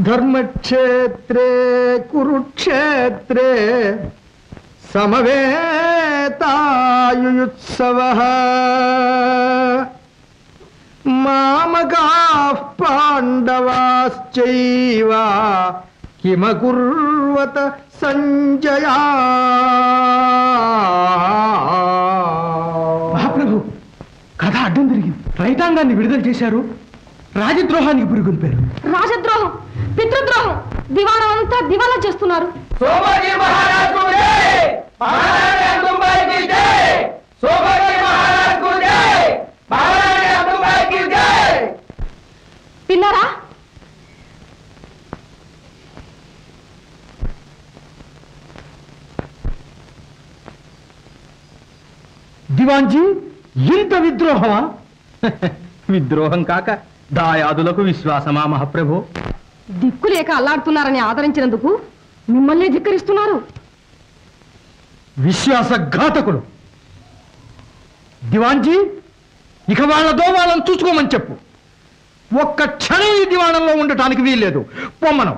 ధర్మక్షేత్రే కురుక్షేత్రే సమవేతాయుయుత్సవః మామకాః పాండవాశ్చైవ కిమకుర్వత సంజయ. మహాప్రభు, కథ అడ్డం తిరిగింది. రైతాంగాన్ని విడుదల చేశారు, రాజద్రోహానికి పురిగొల్పారు. రాజద్రోహం, పితృద్రోహం, దివాణం అంతా దివాలా చేస్తున్నారు. విన్నారా? దివాన్జీ, ఇంత విద్రోహమా? విద్రోహం కాక దాయాదులకు విశ్వాసమా మహాప్రభు? దిక్కు లేక అల్లాడుతున్నారని ఆదరించినందుకు మిమ్మల్ని ధిక్కరిస్తున్నారు. విశ్వాసఘాతకులు. దివాన్జీ, ఇక వాళ్ళతో వాళ్ళని చూసుకోమని చెప్పు. ఒక్క క్షణం ఈ దివాణంలో ఉండటానికి వీల్లేదు. పొమ్మనం.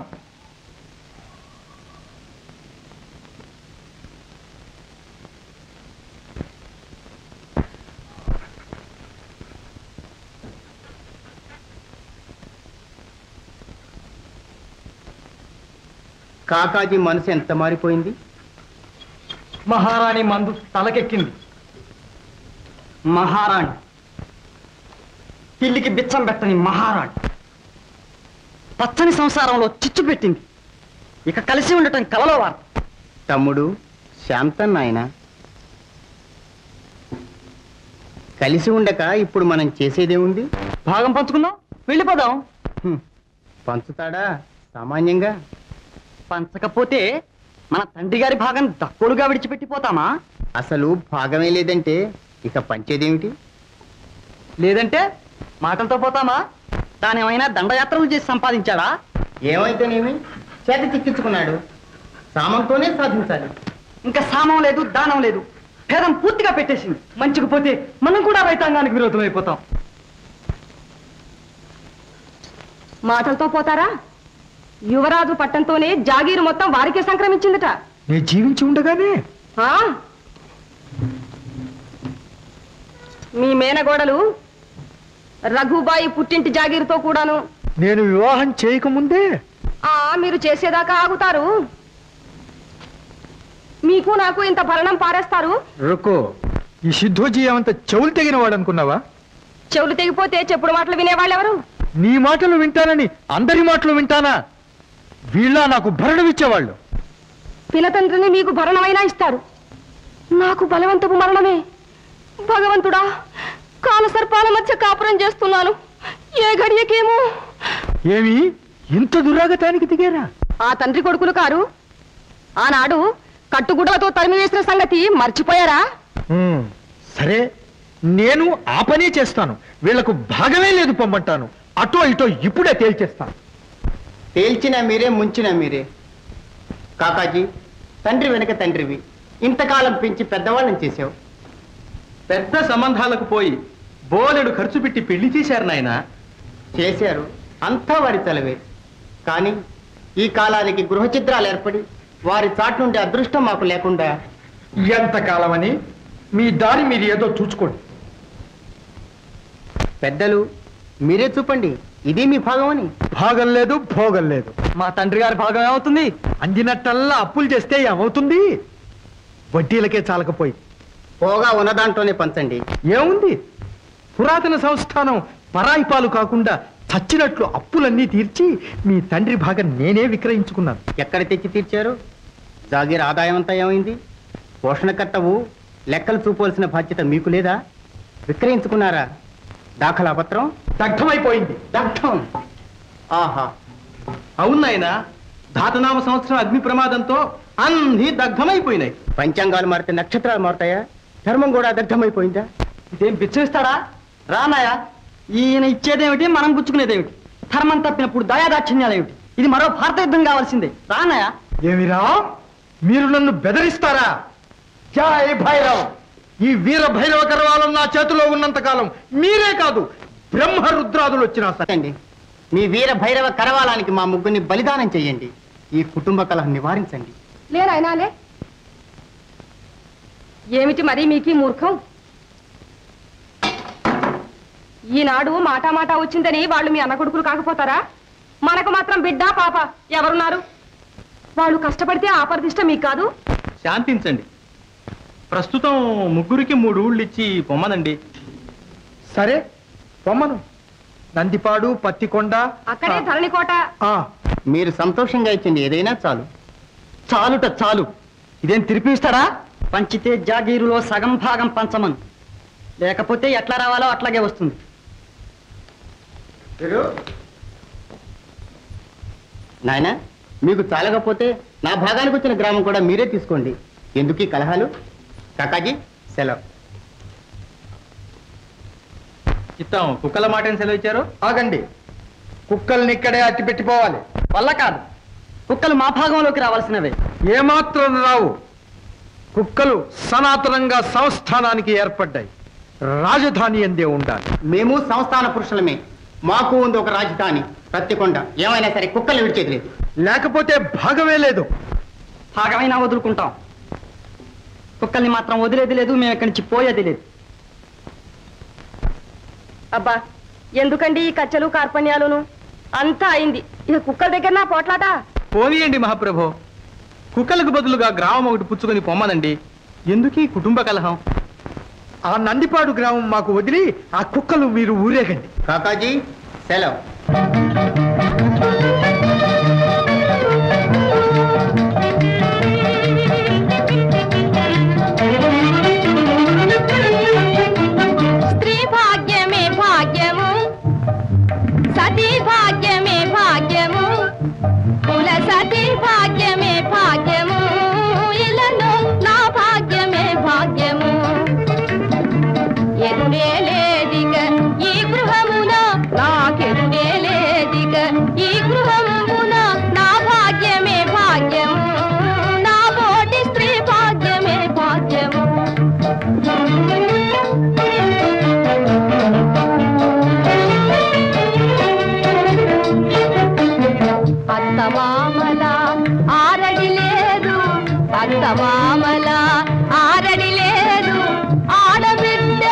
కాకాజీ మనసు ఎంత మారిపోయింది. మహారాణి మందు తలకెక్కింది. మహారాణి, పిల్లికి బిచ్చం పెట్టని మహారాణి పచ్చని సంసారంలో చిచ్చు పెట్టింది. ఇక కలిసి ఉండటం కలలో వార్త. తమ్ముడు శాంతన్ నాయన, కలిసి ఉండక ఇప్పుడు మనం చేసేదేముంది? భాగం పంచుకుందాం, వెళ్ళిపోదాం. పంచుతాడా సామాన్యంగా? పంచకపోతే మన తండ్రి గారి భాగం దక్కులుగా విడిచిపెట్టిపోతామా? అసలు భాగమే లేదంటే ఇక పంచేదేమిటి? లేదంటే మాటలతో పోతామా? తానేమైనా దండయాత్రలు చేసి సంపాదించాడా? ఏమైతేనేమి, చేత చిక్కించుకున్నాడు. సామంతోనే సాధించాలి. ఇంకా సామం లేదు, దానం లేదు, భేదం పూర్తిగా పెట్టేసింది. మంచికి పోతే మనం కూడా రైతాంగానికి విరోధం అయిపోతాం. మాటలతో పోతారా? యువరాజు పట్టంతోనే జాగీరు మొత్తం వారికే సంక్రమించిందట. నేను జీవించి ఉండగానే మీ మేనగోడలు రఘుబాయి పుట్టింటి జాగీరుతో కూడాను. నేను వివాహం చేయకముందే మీరు చేసేదాకా ఆగుతారు? మీకు నాకు ఇంత భరణం పారేస్తారు. రుకో, ఈ సిద్ధోజీ ఏమంత చెవులు తెగిన వాడు అనుకున్నావా? చెవులు తెగిపోతే చెప్పుడు మాటలు వినేవాళ్ళెవరు? నీ మాటలు వింటానని అందరి మాటలు వింటానా? వీళ్ళ నాకు భరణం ఇచ్చేవాళ్ళు. పినతండ్రిని మీకు భరణమైనా ఇస్తారు, నాకు బలవంతపు మరణమే. భగవంతుడా, కాలసర్పాల మధ్య కాపురం చేస్తున్నాను. ఏ గడియకేమో. ఏమి ఇంత దురాగతానికి దిగారా? ఆ తండ్రి కొడుకులు కారు ఆనాడు కట్టుగుడ్డలతో తరిమివేసిన సంగతి మర్చిపోయారా? సరే, నేను ఆ పనే చేస్తాను. వీళ్లకు భాగమే లేదు పొమ్మంటాను. అటో ఇటో ఇప్పుడే తేల్చేస్తాను. తేల్చినా మీరే, ముంచినా మీరే. కాకాజీ, తండ్రి వెనక తండ్రివి. ఇంతకాలం పెంచి పెద్దవాళ్ళని చేశావు. పెద్ద సంబంధాలకు పోయి బోలెడు ఖర్చు పెట్టి పెళ్లి చేశారు నాయన. చేశారు, అంతా వారి తలవే. కానీ ఈ కాలానికి గృహచిత్రాలు ఏర్పడి వారి చాటు నుండి అదృష్టం మాకు లేకుండా. ఎంతకాలమని మీ దారి మీరు ఏదో చూసుకోండి. పెద్దలు మీరే చూపండి, ఇది మీ భాగం అని. భాగం లేదు, భోగం లేదు. మా తండ్రి గారి భాగం ఏమవుతుంది? అందినట్టల్లా అప్పులు చేస్తే ఏమవుతుంది? వడ్డీలకే చాలకపోయి పోగా ఉన్న దాంట్లోనే పంచండి. ఏముంది? పురాతన సంస్థానం పరాయి పాలు కాకుండా చచ్చినట్లు అప్పులన్నీ తీర్చి మీ తండ్రి భాగం నేనే విక్రయించుకున్నాను. ఎక్కడ తెచ్చి తీర్చారు? జాగీర్ ఆదాయం అంతా ఏమైంది? పోషణకర్తవు లెక్కలు చూపవలసిన బాధ్యత మీకు లేదా? విక్రయించుకున్నారా? దాఖలా పత్రం దగ్ధమైపోయింది. దగ్ధం. ఆహా, అవును నాయన, ధాతనామ సంవత్సరం అగ్ని ప్రమాదంతో అన్ని దగ్ధమైపోయినాయి. పంచాంగాలు మారితే నక్షత్రాలు మారుతాయా? ధర్మం కూడా దగ్ధమైపోయిందా? ఇదేం పిచ్చిస్తాడా? రానాయా, ఈయన ఇచ్చేదేమిటి, మనం పుచ్చుకునేదేమిటి? ధర్మం తప్పినప్పుడు దయాదాక్షిణ్యాలేమిటి? ఇది మరో భారత యుద్ధం కావాల్సిందే. రానాయా? ఏమిరా, మీరు నన్ను బెదిరిస్తారా? జై భైరవ్! ఈ వీర భైరవ కర్వాలం నా చేతిలో ఉన్నంత కాలం మీరే కాదు, బ్రహ్మ రుద్రాదులు వచ్చినా సరే. మీ వీర భైరవ కరవాలానికి మా ముగ్గురిని బలిదానం చేయండి. ఈ కుటుంబ కలహం నివారించండి. లేనాయనాలే, ఏమిటి మరి మీకీ మూర్ఖం? ఈనాడు మాటా మాట వచ్చిందని వాళ్ళు మీ అన్న కొడుకులు కాకపోతారా? మనకు మాత్రం బిడ్డ పాప ఎవరున్నారు? వాళ్ళు కష్టపడితే ఆపర్దిష్ట మీకు కాదు. శాంతించండి. ప్రస్తుతం ముగ్గురికి 3 ఊళ్ళు ఇచ్చి పొమ్మనండి. సరే పొమ్మను. నందిపాడు, పత్తికొండ, అక్కడే ధరణికోట. ఆ, మీరు సంతోషంగా ఇచ్చింది ఏదైనా చాలు. చాలుట చాలు. ఇదేం తిరిపిస్తాడా? పంచితే జాగీరులో సగం భాగం పంచమను, లేకపోతే ఎట్లా రావాలో అట్లాగే వస్తుంది. నాయనా, మీకు చాలకపోతే నా భాగానికి వచ్చిన గ్రామం కూడా మీరే తీసుకోండి. ఎందుకు ఈ కలహాలు? కాకాజీ సెలవు. ఇస్తాం. కుక్కల మాట సెలవు ఇచ్చారు. ఆగండి. కుక్కల్ని ఇక్కడే అట్టి పెట్టిపోవాలి. వల్ల కాదు, కుక్కలు మా భాగంలోకి రావాల్సినవే. ఏమాత్రం రావు. కుక్కలు సనాతనంగా సంస్థానానికి ఏర్పడ్డాయి. రాజధాని ఎందే ఉండాలి. మేము సంస్థాన పురుషులమే. మాకు ఉంది ఒక రాజధాని ప్రత్తికొండ. ఏమైనా సరే కుక్కలు విడిచేది లేదు. లేకపోతే భాగమే లేదు. భాగమైనా వదులుకుంటాం. కుక్కల్ని మాత్రం వదిలేది లేదు. మేము ఇక్కడి నుంచి పోయేది లేదు. అబ్బా, ఎందుకండి ఈ కచ్చలు కార్పణ్యాలును? అంతా అయింది. ఇక కుక్కల దగ్గర నా పోట్లాట. పోనీయండి మహాప్రభో. కుక్కలకు బదులుగా గ్రామం ఒకటి పుచ్చుకొని పొమ్మనండి. ఎందుకు ఈ కుటుంబ కలహం? ఆ నందిపాడు గ్రామం మాకు వదిలి ఆ కుక్కలు మీరు ఊరేగండి. కాకాజీ సెలవు. స్త్రీ భాగ్యమే భాగ్యము, సతీ భాగ్యమే భాగ్యము, కుల సతీ భాగ్యమే భాగ్యము, ఇలలో నా భాగ్యమే భాగ్యము. ఎదురే లేదిక ఈ గృహమున, నాకెదురే లేదిక ఈ గృహమున, నా భాగ్యమే భాగ్యము, నా బోటి స్త్రీ భాగ్యమే భాగ్యము. అత్తమామల ఆరడి లేదు, అత్తమామల ఆరడి లేదు, ఆడబిడ్డ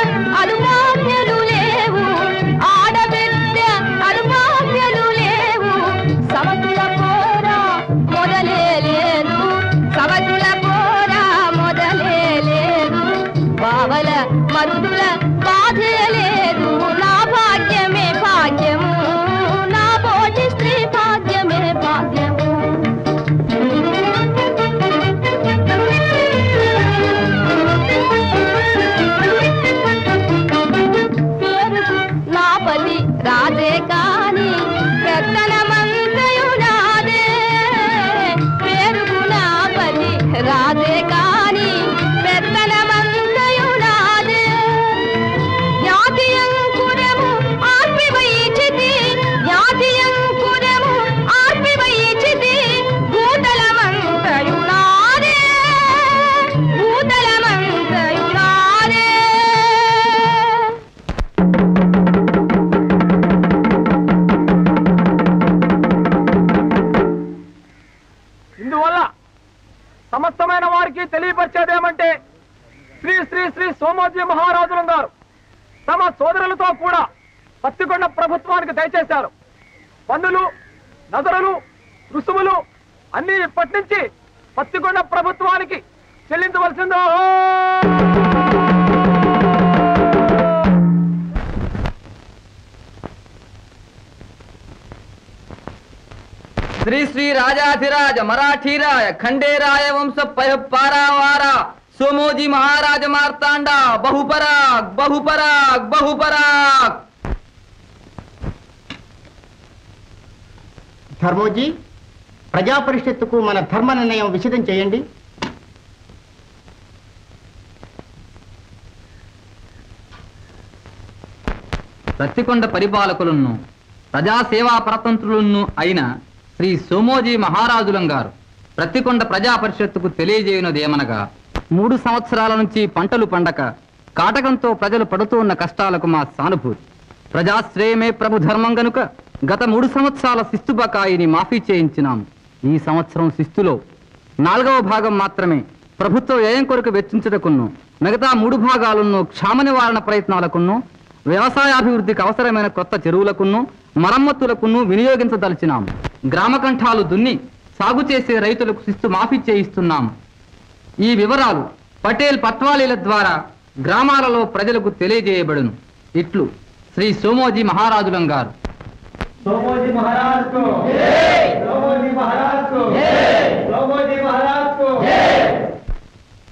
అనుమాన్యలు లేవు, ఆడబిడ్డ అనుమాన్యలు లేవు, సమతుల పోరా మొదలే లేదు, సమతుల పోరా మొదలే లేదు, బావల మరుదుల బాధే లేదు, నా భాగ్యమే భాగ్యము, నా బోటి స్త్రీ భాగ్యమే భాగ్యము. పేరుకు నా పది రాజే కాని పెత్తనమంతయు నాదే, పేరుకు నా పది రాజే కాని పెత్తనమంతయు నాదే. జ్ఞాతియంకురము ఆర్పివైచితి, జ్ఞాతియంకురము ఆర్పివైచితి, భూతలమంతయు నాదే, భూతలమంతయు నాదే. ఇందువల్ల సమస్తమైన వారికి తెలియపరిచేదేమంటే శ్రీ శ్రీ శ్రీ సోమోజీ మహారాజులం గారు తమ సోదరులతో కూడా పత్తికొండ ప్రభుత్వానికి దయచేశారు. పన్నులు, నగరులు, రుసుములు అన్ని ఇప్పటి నుంచి పత్తికొండ ప్రభుత్వానికి చెల్లించవలసిందో. శ్రీ శ్రీ రాజాధిరాజ మరాఠీరాయ ఖండేరాయ వంశ పారావార సోమోజీ మహారాజ మార్తాండ బహుపరాగ్ బహుపరాగ్ బహుపరాగ్. ధర్మోజీ, ప్రజా పరిషత్తుకు మన ధర్మ నిర్ణయం విషదం చేయండి. ప్రత్తికొండ పరిపాలకులను ప్రజాసేవా పరతంత్రులను అయిన శ్రీ సోమోజీ మహారాజులం గారు ప్రత్తికొండ ప్రజా పరిషత్తుకు తెలియజేయునదేమనగా 3 సంవత్సరాల నుంచి పంటలు పండక కాటకంతో ప్రజలు పడుతూ ఉన్న కష్టాలకు మా సానుభూతి. ప్రజాశ్రేయమే ప్రభు ధర్మం గనుక గత 3 సంవత్సరాల శిస్తు బకాయిని మాఫీ చేయించినాం. ఈ సంవత్సరం శిస్తులో 4వ భాగం మాత్రమే ప్రభుత్వ వ్యయం కొరకు వెచ్చించుటకును, మిగతా 3 భాగాలను క్షామ నివారణ ప్రయత్నాలకును, వ్యవసాయాభివృద్ధికి అవసరమైన కొత్త చెరువులకును, మరమ్మతులకును వినియోగించదలిచినాం. గ్రామ కంఠాలు దున్ని సాగు చేసే రైతులకు శిస్తు మాఫీ చేయిస్తున్నాం. ఈ వివరాలు పటేల్ పట్వాలీల ద్వారా గ్రామాలలో ప్రజలకు తెలియజేయబడును. ఇట్లు శ్రీ సోమోజీ మహారాజులం గారు.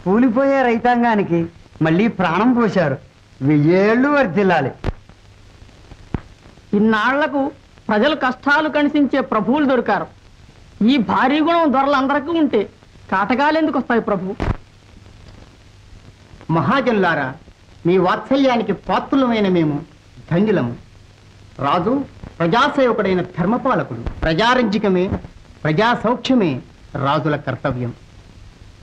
కూలిపోయే రైతాంగానికి మళ్ళీ ప్రాణం పోశారు. 1000 ఏళ్ళు వర్ధిల్లాలి. ఇన్నాళ్లకు ప్రజలు కష్టాలు కనిసించే ప్రభువులు దొరికారు. ఈ భారీ గుణం దొరలందరికీ ఉంటే కాటకాలు ఎందుకు వస్తాయి ప్రభు? మహాజనులారా, మీ వాత్సల్యానికి పాత్రులమైన మేము ధన్యులము. రాజు ప్రజాసేవకుడైన ధర్మపాలకుడు. ప్రజారంజికమే, ప్రజా సౌఖ్యమే రాజుల కర్తవ్యం.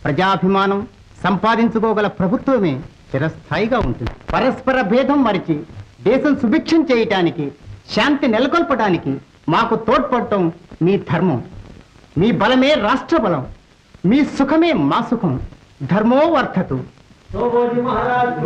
ప్రజాభిమానం సంపాదించుకోగల ప్రభుత్వమే చిరస్థాయిగా ఉంటుంది. పరస్పర భేదం మరిచి దేశం సుభిక్షం చేయటానికి, శాంతి నెలకొల్పడానికి మాకు తోడ్పడటం మీ ధర్మం. మీ బలమే రాష్ట్ర బలం, మీ సుఖమే మా సుఖం. ధర్మో వర్ధతు. సోమోజీ మహారాజ్